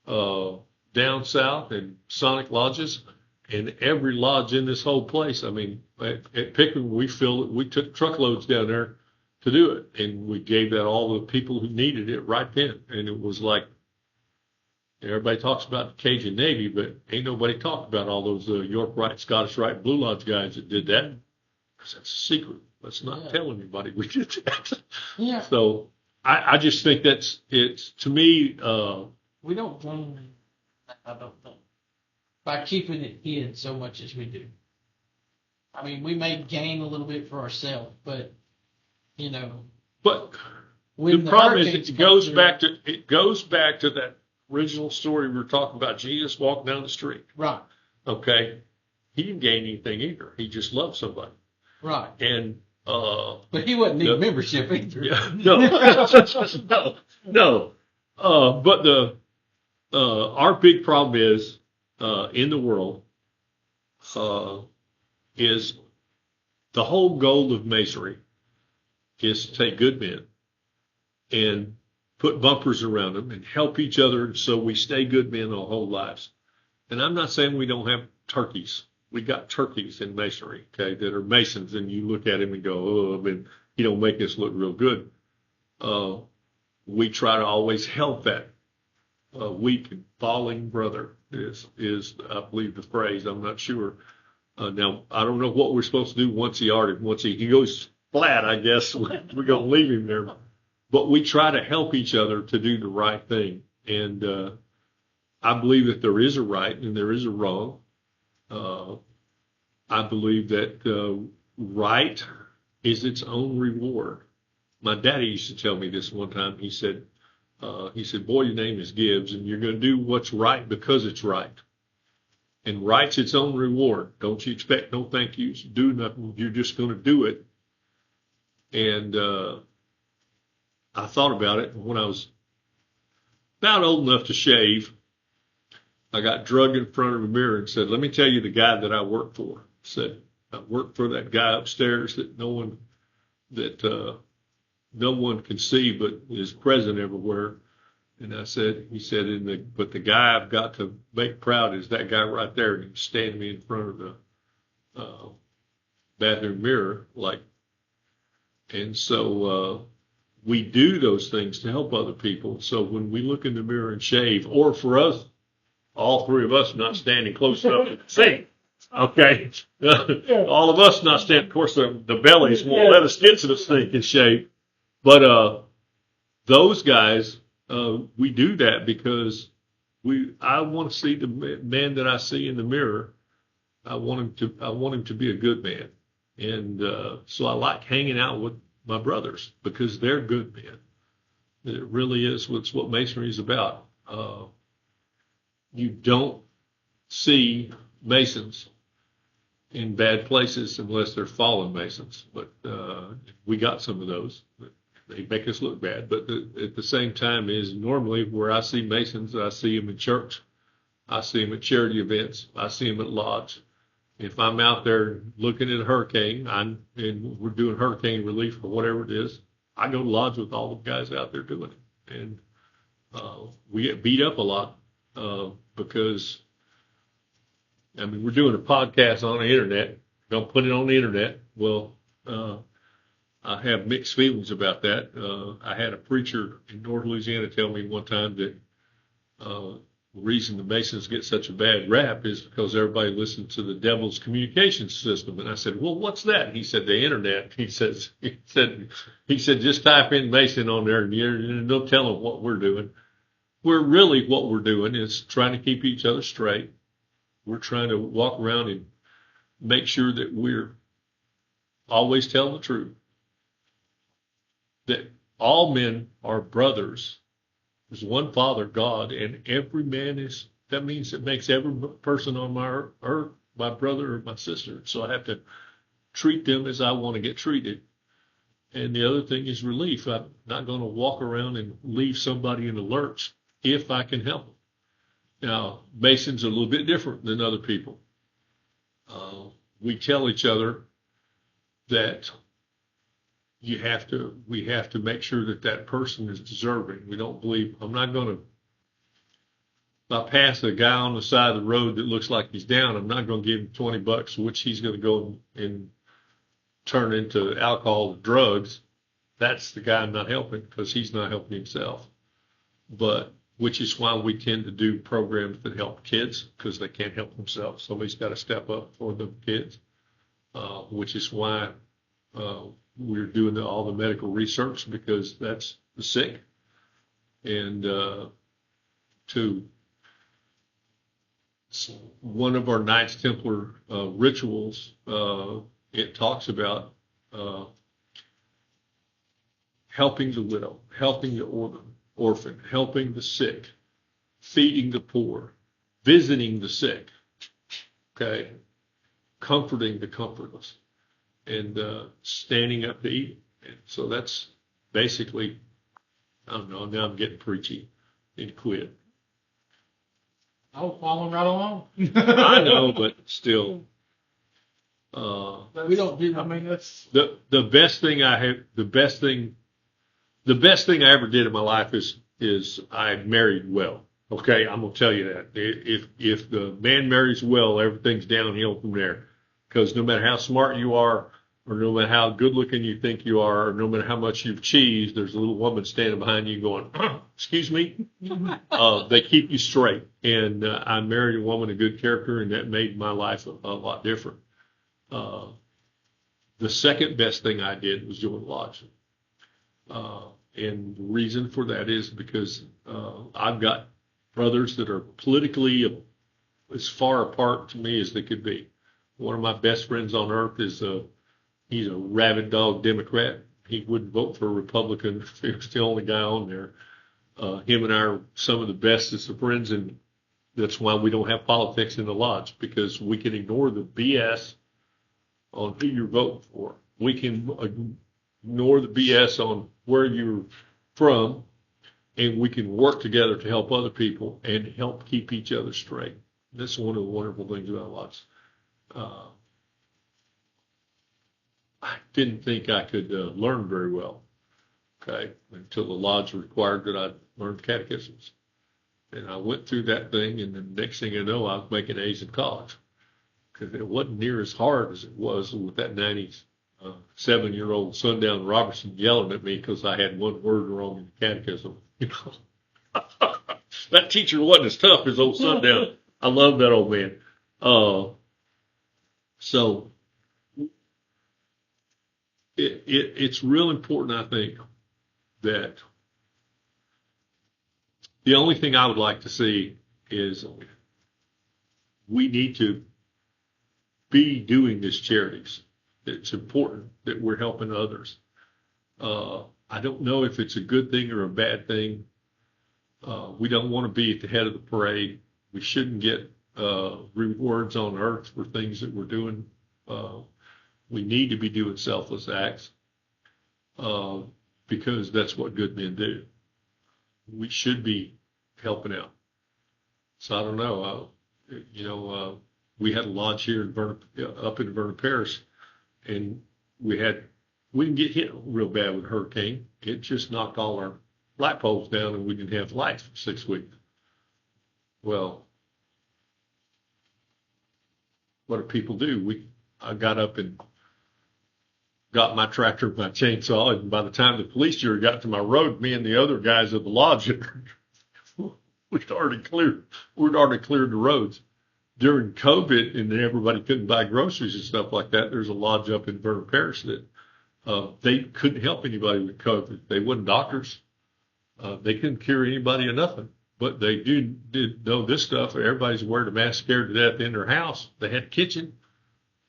down south and Sonic Lodges. And every lodge in this whole place, I mean, at Pickering, we took truckloads down there to do it. And we gave that all the people who needed it right then. And it was like, everybody talks about the Cajun Navy, but ain't nobody talked about all those York Rite, Scottish Rite, Blue Lodge guys that did that. Because that's a secret. Let's not tell anybody we did that. Yeah. So I just think it's to me. We don't gain, I don't think, by keeping it hid so much as we do. I mean, we may gain a little bit for ourselves, but, you know. But when the problem is hurricanes it come goes back to that original story we were talking about, Jesus walking down the street. Right. Okay. He didn't gain anything either. He just loved somebody. Right. And but he wouldn't need membership either. Yeah, no. But our big problem is in the world is the whole goal of Masonry is to take good men and put bumpers around them and help each other so we stay good men our whole lives. And I'm not saying we don't have turkeys. We got turkeys in Masonry, okay, that are Masons, and you look at him and go, oh, I mean, you don't make us look real good. We try to always help that weak and falling brother is I believe the phrase. I'm not sure. Now I don't know what we're supposed to do once he goes flat. I guess we're gonna leave him there. But we try to help each other to do the right thing, and I believe that there is a right and there is a wrong. I believe that right is its own reward. My daddy used to tell me this one time. He said, boy, your name is Gibbs, and you're going to do what's right because it's right. And right's its own reward. Don't you expect no thank yous. Do nothing. You're just going to do it. And I thought about it when I was about old enough to shave. I got drugged in front of a mirror and said, let me tell you the guy that I work for. I said, I work for that guy upstairs that no one can see but is present everywhere. And he said, but the guy I've got to make proud is that guy right there. And he was standing me in front of the bathroom mirror, and so we do those things to help other people. So when we look in the mirror and shave, or for us, all three of us not standing close enough to see. Okay. All of us not standing. Of course, the bellies won't let us get to this thing in shape. But those guys, we do that because I want to see the man that I see in the mirror. I want him to be a good man. And so I like hanging out with my brothers because they're good men. It really is what Masonry is about. You don't see Masons in bad places unless they're fallen Masons. But we got some of those. They make us look bad. But at the same time is normally where I see Masons, I see them in church. I see them at charity events. I see them at lodge. If I'm out there looking at a hurricane and we're doing hurricane relief or whatever it is, I go to lodge with all the guys out there doing it. And we get beat up a lot. Because, I mean, we're doing a podcast on the internet. Don't put it on the internet. Well, I have mixed feelings about that. I had a preacher in North Louisiana tell me one time that the reason the Masons get such a bad rap is because everybody listens to the devil's communication system. And I said, well, what's that? And he said, the internet. He said, just type in Mason on there and they'll tell them what we're doing. What we're doing is trying to keep each other straight we're trying to walk around and make sure that we're always telling the truth. That all men are brothers. There's one Father, God, and every man is, that means it makes every person on my earth my brother or my sister. So I have to treat them as I want to get treated. And the other thing is relief. I'm not going to walk around and leave somebody in the lurch if I can help them. Now, Masons are a little bit different than other people. We tell each other that we have to make sure that that person is deserving. We don't believe, I'm not going to, if I pass a guy on the side of the road that looks like he's down, I'm not going to give him $20, which he's going to go and turn into alcohol or drugs. That's the guy I'm not helping because he's not helping himself. But which is why we tend to do programs that help kids because they can't help themselves. Somebody's got to step up for the kids, which is why we're doing all the medical research because that's the sick. And one of our Knights Templar rituals, it talks about helping the widow, helping the orphan, helping the sick, feeding the poor, visiting the sick, okay, comforting the comfortless, and standing up to eat. And so that's basically, I don't know, now I'm getting preachy and quit. Oh, following right along. I know, but still. We don't do. I mean, that's the best thing I ever did in my life is I married well. Okay, I'm gonna tell you that. If the man marries well, everything's downhill from there. Because no matter how smart you are, or no matter how good looking you think you are, or no matter how much you've cheesed, there's a little woman standing behind you going, "Excuse me." They keep you straight. And I married a woman of good character, and that made my life a lot different. The second best thing I did was join the lodge. And the reason for that is because I've got brothers that are politically as far apart to me as they could be. One of my best friends on earth is he's a rabid dog Democrat. He wouldn't vote for a Republican if he was the only guy on there. Him and I are some of the bestest of friends, and that's why we don't have politics in the lodge, because we can ignore the BS on who you're voting for. We can ignore the BS on where you're from, and we can work together to help other people and help keep each other straight. That's one of the wonderful things about lodge. I didn't think I could learn very well, okay, until the lodge required that I learn catechisms. And I went through that thing, and the next thing I know, I was making A's in college, because it wasn't near as hard as it was with that 97-year-old Sundown Robertson yelling at me because I had one word wrong in the catechism. You know, that teacher wasn't as tough as old Sundown. I love that old man. So it's real important, I think, that the only thing I would like to see is we need to be doing these charities. It's important that we're helping others. I don't know if it's a good thing or a bad thing. We don't want to be at the head of the parade. We shouldn't get rewards on earth for things that we're doing. We need to be doing selfless acts because that's what good men do. We should be helping out. So I don't know. We had a lodge here up in Vernon Parish, and we didn't get hit real bad with a hurricane. It just knocked all our light poles down, and we didn't have lights for 6 weeks. Well, what do people do? I got up and got my tractor, my chainsaw, and by the time the police jury got to my road, me and the other guys at the lodge, we'd already cleared the roads. During COVID, and everybody couldn't buy groceries and stuff like that, there's a lodge up in Vernon Parish that they couldn't help anybody with COVID. They weren't doctors. They couldn't cure anybody of nothing. but they did know this stuff. Everybody's wearing a mask, scared to death in their house. They had a kitchen,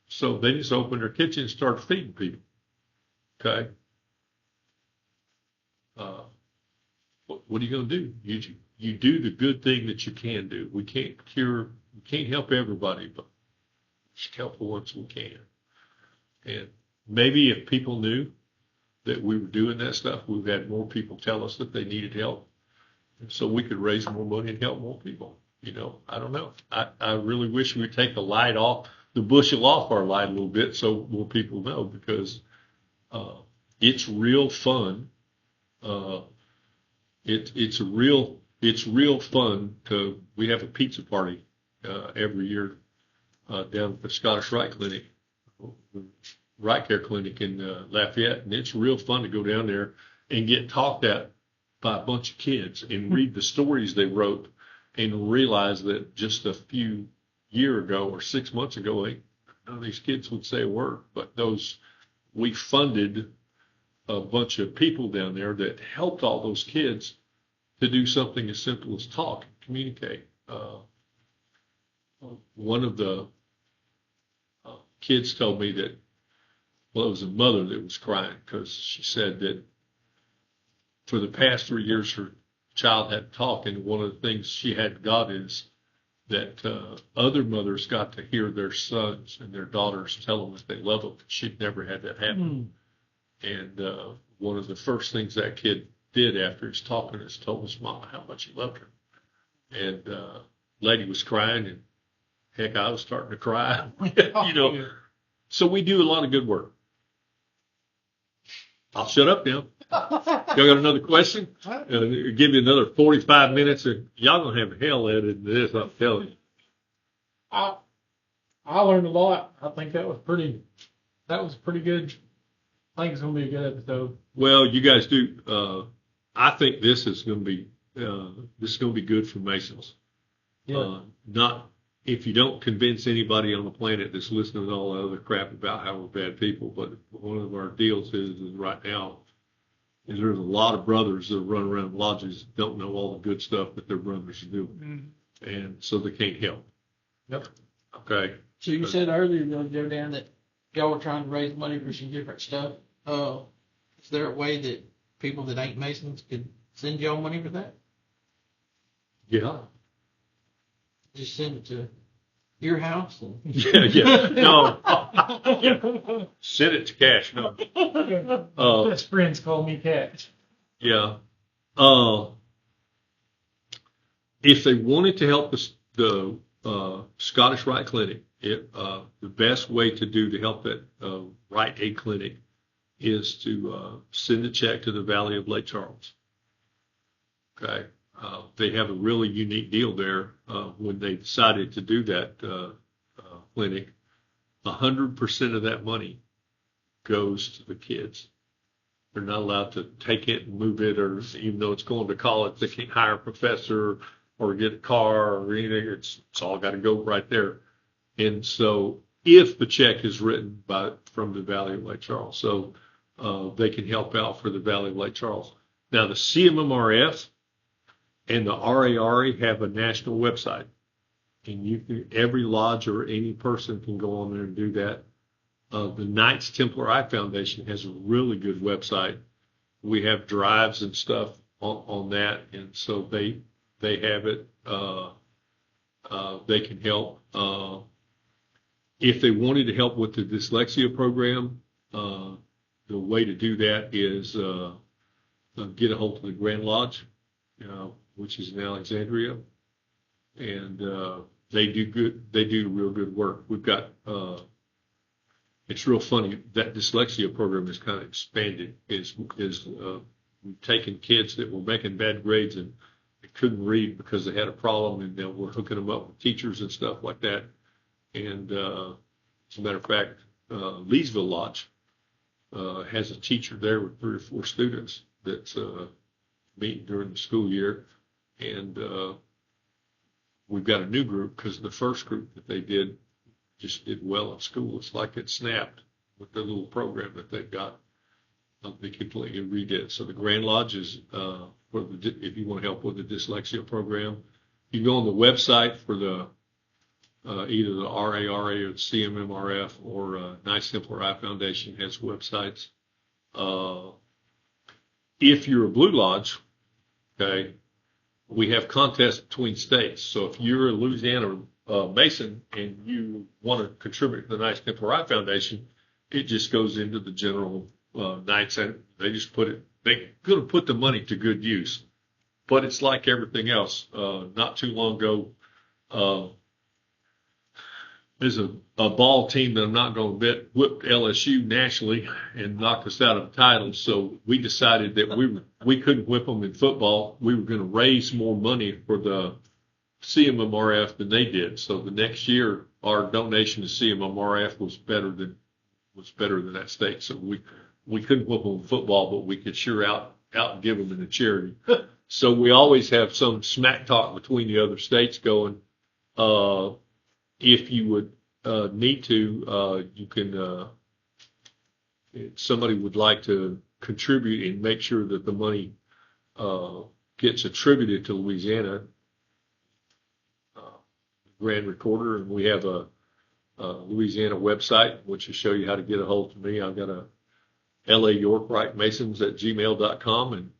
so they just opened their kitchen and started feeding people. Okay. What are you going to do? You do the good thing that you can do. We can't help everybody, but we should help the ones we can. And maybe if people knew that we were doing that stuff, we've had more people tell us that they needed help, so we could raise more money and help more people. I don't know. I really wish we'd take the bushel off our light a little bit, so more people know, because it's real fun. It's real fun we have a pizza party every year down at the Scottish Rite Clinic, Right Care Clinic in Lafayette, and it's real fun to go down there and get talked at by a bunch of kids and read the stories they wrote and realize that just a few year ago or 6 months ago, none of these kids would say a word, but we funded a bunch of people down there that helped all those kids to do something as simple as talk and communicate. One of the kids told me that, well, it was a mother that was crying because she said that for the past 3 years her child hadn't talked, and one of the things she had got is that other mothers got to hear their sons and their daughters tell them that they love them. She'd never had that happen. And one of the first things that kid did after his talking is told his mama how much he loved her. And lady was crying, and heck, I was starting to cry. So we do a lot of good work. I'll shut up now. Y'all got another question? Give you another 45 minutes, and y'all gonna have hell at it in this, I'm telling you. I learned a lot. I think that was pretty good. I think it's gonna be a good episode. Well, you guys do. I think this is gonna be good for Masons. Yeah. Not if you don't convince anybody on the planet that's listening to all the other crap about how we're bad people, but one of our deals is right now is there's a lot of brothers that run around lodges that don't know all the good stuff that their brothers are doing, and so they can't help. Yep. Okay. So you said earlier, Joe Dan, that y'all were trying to raise money for some different stuff. Is there a way that people that ain't Masons could send y'all money for that? Yeah. Just send it to your house? Yeah. No. Send it to cash. No. Best friends call me Cash. Yeah. If they wanted to help the Scottish Rite Clinic, the best way to help that Rite Aid Clinic is to send a check to the Valley of Lake Charles. Okay. They have a really unique deal there when they decided to do that clinic. 100% of that money goes to the kids. They're not allowed to take it and move it, or even though it's going to college, they can't hire a professor or get a car or anything. It's all got to go right there. And so if the check is written from the Valley of Lake Charles, so they can help out for the Valley of Lake Charles. Now, the CMMRF and the RARA have a national website, and every lodge or any person can go on there and do that. The Knights Templar Eye Foundation has a really good website. We have drives and stuff on that, and so they have it. They can help. If they wanted to help with the dyslexia program, the way to do that is get a hold of the Grand Lodge, which is in Alexandria, and they do good. They do real good work. We've got. It's real funny that dyslexia program has kind of expanded. We've taken kids that were making bad grades and they couldn't read because they had a problem, and then we're hooking them up with teachers and stuff like that. And as a matter of fact, Leesville Lodge has a teacher there with 3 or 4 students that's meeting during the school year, and we've got a new group because the first group that they did just did well in school. It's like it snapped with the little program that they've got. They completely redid it. So the Grand Lodge is if you want to help with the dyslexia program. You go on the website for the either the RARA or the CMMRF or Nice Simpler Eye Foundation has websites. If you're a Blue Lodge, okay, we have contests between states. So if you're a Louisiana Mason and you want to contribute to the Nice Simpler Eye Foundation, it just goes into the general Knights, and they just they're going to put the money to good use. But it's like everything else. Not too long ago, there's a ball team that I'm not going to bet whipped LSU nationally and knocked us out of the title. So we decided that we couldn't whip them in football. We were going to raise more money for the CMMRF than they did. So the next year, our donation to CMMRF was better than that state. So we couldn't whip them in football, but we could sure out and give them in a charity. So we always have some smack talk between the other states going. If you would need to, you can. If somebody would like to contribute and make sure that the money gets attributed to Louisiana Grand Recorder, and we have a Louisiana website which will show you how to get a hold of me. I've got a LA York Wright Masons at gmail.com, and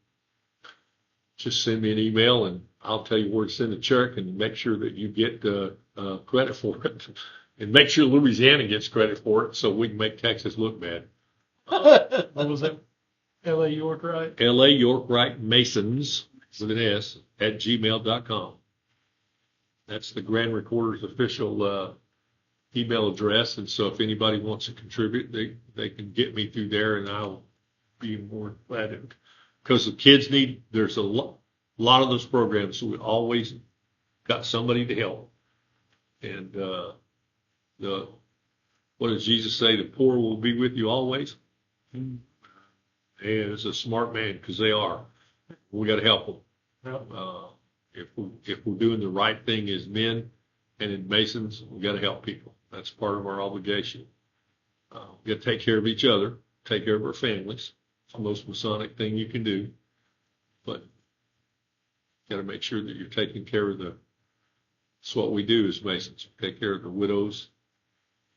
just send me an email and I'll tell you where to send a check and make sure that you get credit for it, and make sure Louisiana gets credit for it so we can make Texas look bad. What was that? LA York Wright? LA York Wright Masons with an S at gmail.com. That's the Grand Recorder's official email address, and so if anybody wants to contribute, they can get me through there, and I'll be more glad to. Because the kids there's a lot of those programs, so we always got somebody to help. And what does Jesus say? The poor will be with you always. And it's a smart man, because they are. We got to help them. Yep. If we're doing the right thing as men and in Masons, we got to help people. That's part of our obligation. We got to take care of each other, take care of our families. It's the most Masonic thing you can do. But you got to make sure that you're taking care of that's what we do as Masons. Take care of the widows,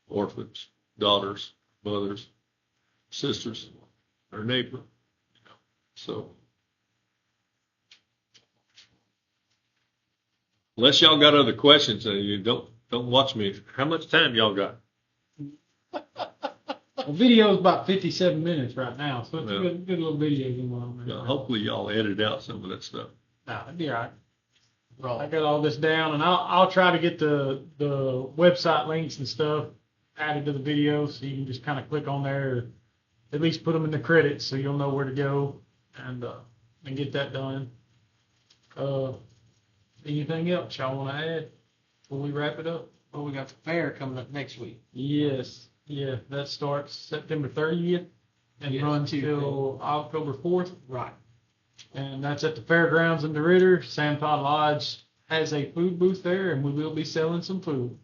orphans, daughters, mothers, sisters, our neighbor. So, unless y'all got other questions, you don't watch me. How much time y'all got? The video is about 57 minutes right now, so it's a good little video going on there. Hopefully y'all edit out some of that stuff. No, it'd be all right. I got all this down, and I'll try to get the website links and stuff added to the video, so you can just kind of click on there, or at least put them in the credits, so you'll know where to go and get that done. Anything else y'all want to add before we wrap it up? Well, we got the fair coming up next week. Yes. Yeah, that starts September 30th and runs till October 4th. Right. And that's at the fairgrounds in DeRidder. Sam Todd Lodge has a food booth there, and we will be selling some food.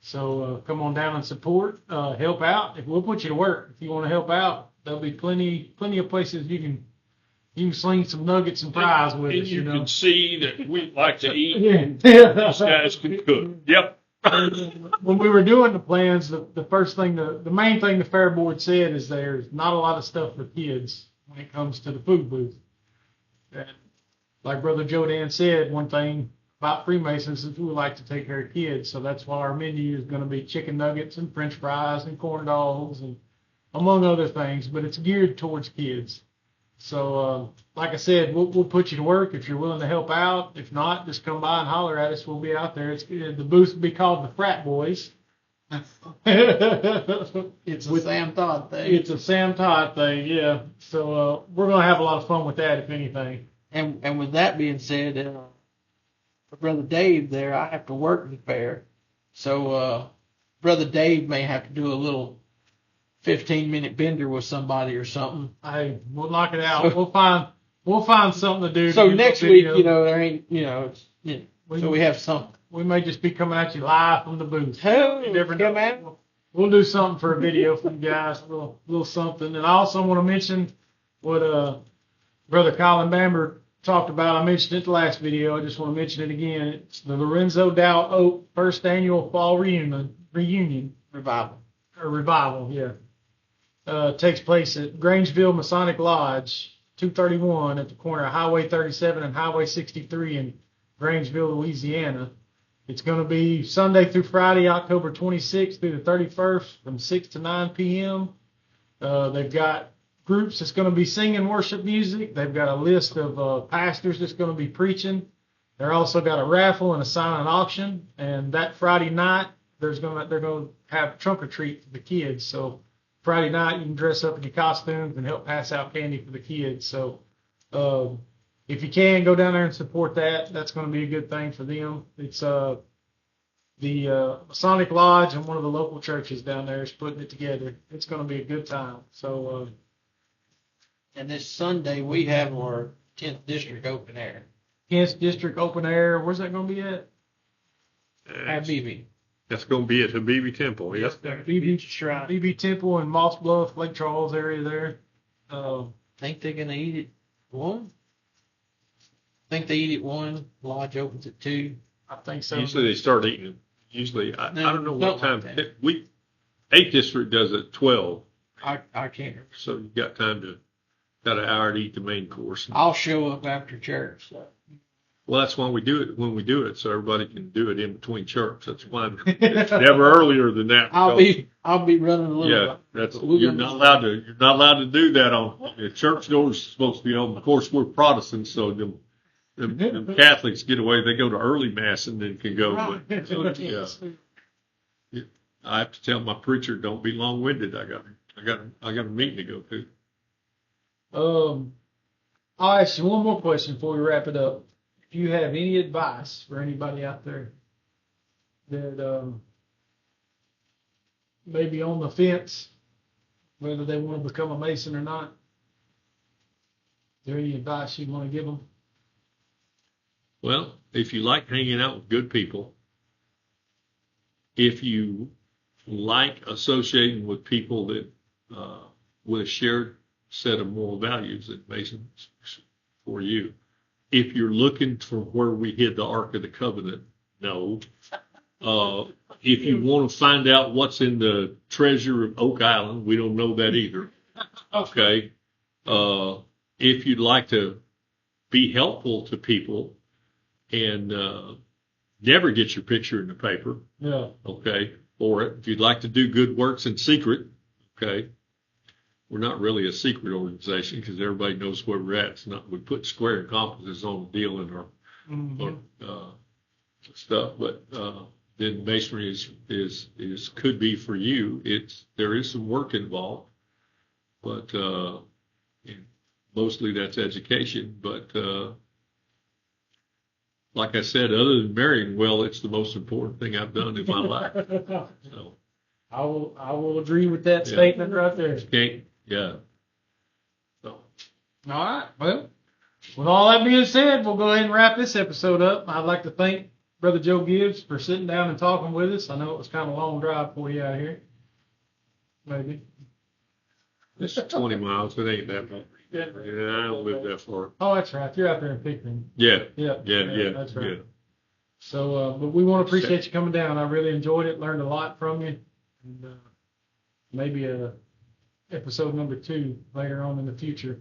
So come on down and support, help out. We'll put you to work if you want to help out. There'll be plenty of places you can sling some nuggets and fries with us. And you know. can see that we like to eat. Yeah. These guys can cook. Yep. When we were doing the plans, the first thing, the main thing the fair board said is there's not a lot of stuff for kids when it comes to the food booth. And like Brother Joe Dan said, one thing about Freemasons is we like to take care of kids, so that's why our menu is going to be chicken nuggets and French fries and corn dogs and among other things, but it's geared towards kids. So, like I said, we'll put you to work if you're willing to help out. If not, just come by and holler at us. We'll be out there. The booth will be called the Frat Boys. It's a Sam Todd thing. It's a Sam Todd thing, yeah. So we're going to have a lot of fun with that, if anything. And with that being said, for Brother Dave there, I have to work the fair. So Brother Dave may have to do a little 15-minute bender with somebody or something. Hey, we'll knock it out. So, we'll find something to do. So next week, there ain't, so we have something. We may just be coming at you live from the booth. Oh, You never come know. out. We'll do something for a video for you guys, a little something. And I also want to mention what Brother Colin Bamber talked about, I mentioned it the last video, I just want to mention it again. It's the Lorenzo Dow Oak first annual fall reunion, Revival. or revival, yeah. Takes place at Grangeville Masonic Lodge, 231 at the corner of Highway 37 and Highway 63 in Grangeville, Louisiana. It's going to be Sunday through Friday, October 26th through the 31st from 6 to 9 p.m. They've got groups that's going to be singing worship music. They've got a list of pastors that's going to be preaching. They're also got a raffle and a silent auction. And that Friday night, they're going to have trunk or treat for the kids. So Friday night, you can dress up in your costumes and help pass out candy for the kids. So if you can, go down there and support that. That's going to be a good thing for them. It's the Masonic Lodge and one of the local churches down there is putting it together. It's going to be a good time. So. And this Sunday, we have our 10th District Open Air. 10th District Open Air. Where's that going to be at? At BB. That's going to be at Habibi Temple. Yes. BB Shrine. BB Temple in Moss Bluff, Lake Charles area there. Think they're going to eat at 1? Think they eat at 1. Lodge opens at 2. I think so. Usually they start eating. Usually, I don't know what time. Like 8th District does at 12. I can't remember. So you got time to, got an hour to eat the main course. I'll show up after church. So. Well, that's why we do it when we do it, so everybody can do it in between church. That's why it's never earlier than that. I'll be running a little. Yeah, that's you're not allowed to do that on the church doors. Supposed to be on. Of course, we're Protestants, so them Catholics get away. They go to early mass and then can go. Right. But, yeah. I have to tell my preacher, don't be long-winded. I got a meeting to go to. I'll ask you one more question before we wrap it up. If you have any advice for anybody out there that may be on the fence, whether they want to become a Mason or not, is there any advice you want to give them? Well, if you like hanging out with good people, if you like associating with people that with a shared set of moral values that Masons for you. If you're looking for where we hid the Ark of the Covenant, no. If you want to find out what's in the treasure of Oak Island, we don't know that either. Okay. If you'd like to be helpful to people and never get your picture in the paper, yeah. Okay, for it. If you'd like to do good works in secret, okay. We're not really a secret organization because everybody knows where we're at. It's not, we put square and compasses on the deal in our stuff, but then masonry is could be for you. There is some work involved, but mostly that's education. But like I said, other than marrying well, it's the most important thing I've done in my life. So I will agree with that statement right there. Okay. Yeah. So. All right. Well, with all that being said, we'll go ahead and wrap this episode up. I'd like to thank Brother Joe Gibbs for sitting down and talking with us. I know it was kind of a long drive for you out here. Maybe. It's 20 miles. It ain't that much. Yeah, I don't live that far. Oh, that's right. You're out there in Pickering. Yeah. Yeah. That's right. Yeah. So, but we want to appreciate you coming down. I really enjoyed it. Learned a lot from you. And maybe episode number 2 later on in the future,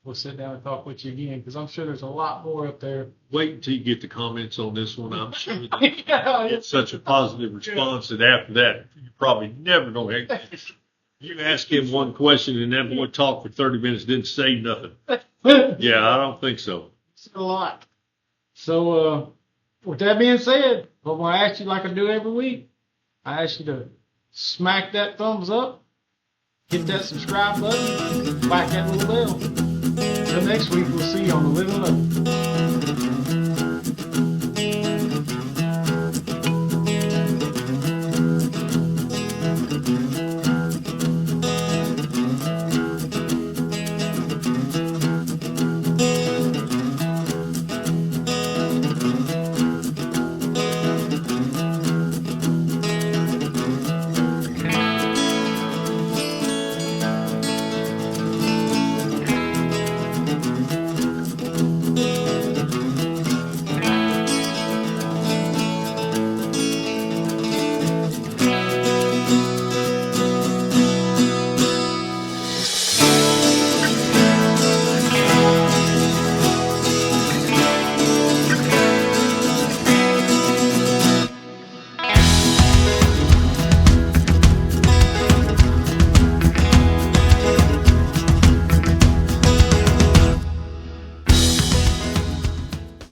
we'll sit down and talk with you again because I'm sure there's a lot more up there. Wait until you get the comments on this one. I'm sure that it's such a positive response that after that, you probably never know. You ask him one question and that boy talked for 30 minutes, didn't say nothing. Yeah, I don't think so. It's a lot. So, with that being said, I'm going to ask you like I do every week. I ask you to smack that thumbs up. Hit that subscribe button, whack that little bell. Until next week, we'll see you on the Living Level.